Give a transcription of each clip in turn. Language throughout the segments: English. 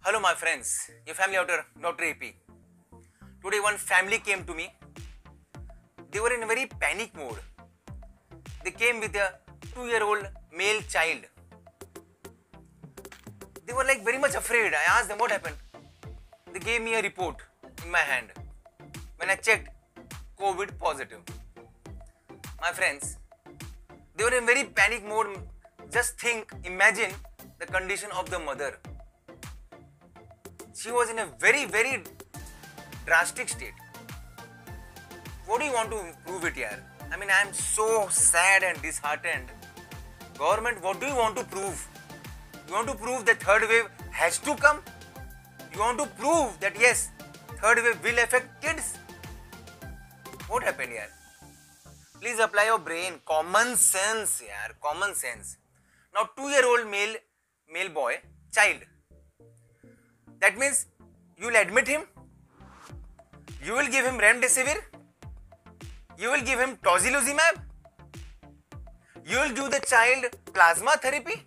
Hello my friends, your family outer Dr. AP. Today one family came to me. They were in a very panic mode. They came with a 2-year-old male child. They were like very much afraid. I asked them what happened. They gave me a report in my hand. When I checked, COVID positive. My friends, they were in very panic mode. Just imagine the condition of the mother. She was in a very drastic state. What do you want to prove it here? I mean, I am so sad and disheartened. Government, what do you want to prove? You want to prove that third wave has to come? You want to prove that yes, third wave will affect kids? What happened here? Please apply your brain, common sense here, common sense. Now 2-year-old male boy, child. That means you will admit him, you will give him remdesivir, you will give him tocilizumab, you will give the child plasma therapy.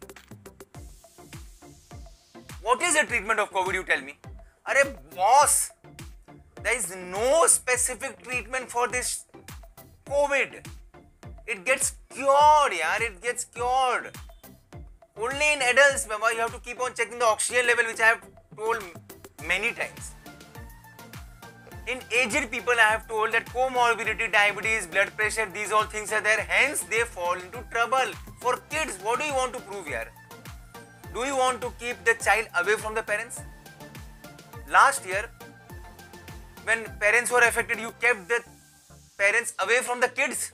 What is the treatment of COVID, you tell me? Arey boss, there is no specific treatment for this COVID. It gets cured, yaar, it gets cured. Only in adults, Baba, you have to keep on checking the oxygen level, which I have told many times. In aged people, I have told that comorbidity, diabetes, blood pressure, these all things are there. Hence, they fall into trouble. For kids, what do you want to prove here? Do you want to keep the child away from the parents? Last year, when parents were affected, you kept the parents away from the kids.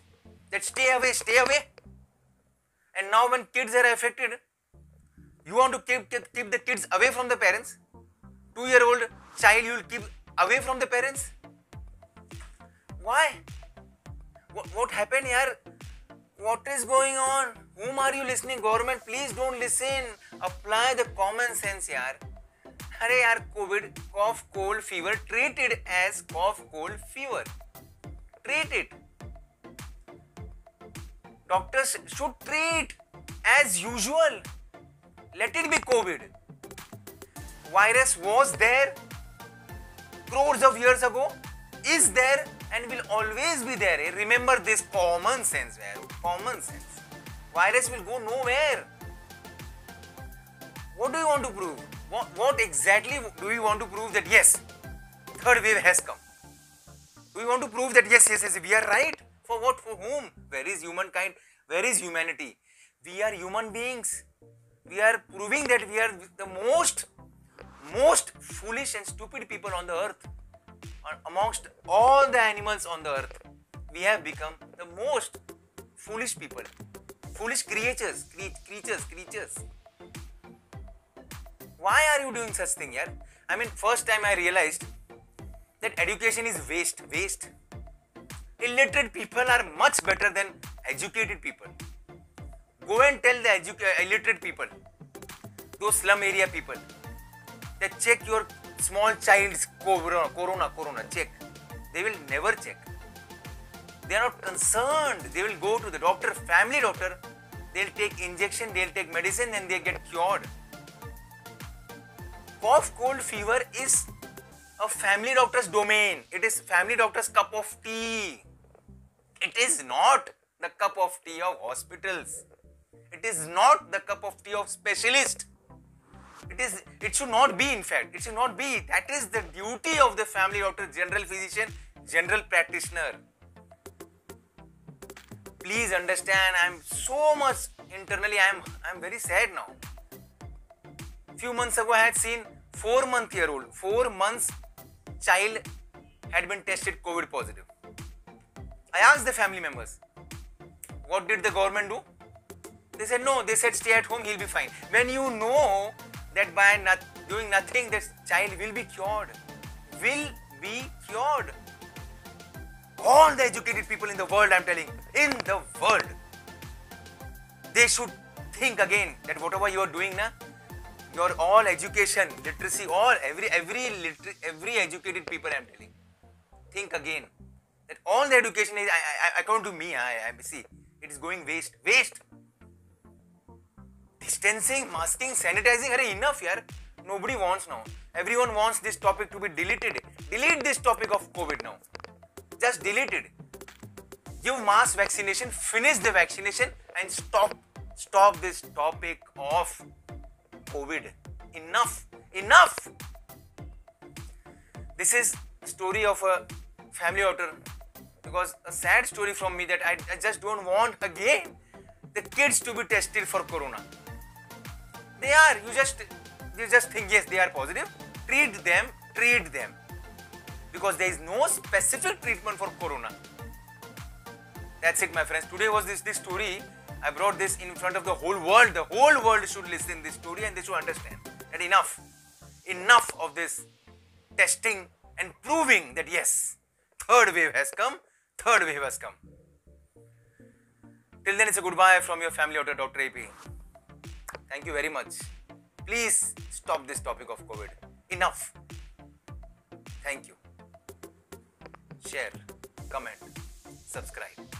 That stay away, stay away. And now when kids are affected, you want to keep the kids away from the parents? 2-year-old child you will keep away from the parents? Why? What happened here? What is going on? Whom are you listening? Government, please don't listen. Apply the common sense here. Arey yaar, COVID, cough, cold, fever, treat it as cough, cold, fever. Treat it. Doctors should treat as usual. Let it be COVID. Virus was there crores of years ago, is there and will always be there. Remember this common sense, man. Common sense. Virus will go nowhere. What do you want to prove? What exactly do you want to prove that yes, third wave has come? Do you want to prove that yes, we are right? For what? For whom? Where is humankind? Where is humanity? We are human beings. We are proving that we are the most foolish and stupid people on the earth. Amongst all the animals on the earth, we have become the most foolish people. Foolish creatures. Why are you doing such thing, yaar? I mean, first time I realized that education is waste. Illiterate people are much better than educated people. Go and tell the illiterate people, those slum area people, that check your small child's corona, check. They will never check. They are not concerned. They will go to the doctor, family doctor, they'll take injection, they'll take medicine and they get cured. Cough, cold, fever is a family doctor's domain. It is family doctor's cup of tea. It is not the cup of tea of hospitals. It is not the cup of tea of specialists. It should not be, in fact. It should not be. That is the duty of the family doctor, general physician, general practitioner. Please understand, I am so much internally, I am very sad now. Few months ago, I had seen 4 months child had been tested COVID positive. I asked the family members, what did the government do? They said no, they said stay at home, he'll be fine. When you know that by doing nothing, this child will be cured. Will be cured. All the educated people in the world, I'm telling, in the world, they should think again that whatever you are doing now, your all education, literacy, every educated people, I'm telling, think again that all the education is, according to me, I see, it is going waste. Distancing, masking, sanitizing, enough yaar. Nobody wants now. Everyone wants this topic to be deleted. Delete this topic of COVID now. Just delete it. Give mass vaccination, finish the vaccination and stop this topic of COVID. Enough. This is story of a family doctor, because a sad story from me that I just don't want again the kids to be tested for corona. They are, you just think yes they are positive, treat them, because there is no specific treatment for corona. That's it, my friends. Today was this story. I brought this in front of the whole world. The whole world should listen this story and they should understand that enough of this testing and proving that yes, third wave has come. Till then, it's a goodbye from your family doctor, Dr. AP. Thank you very much. Please stop this topic of COVID. Enough. Thank you. Share, comment, subscribe.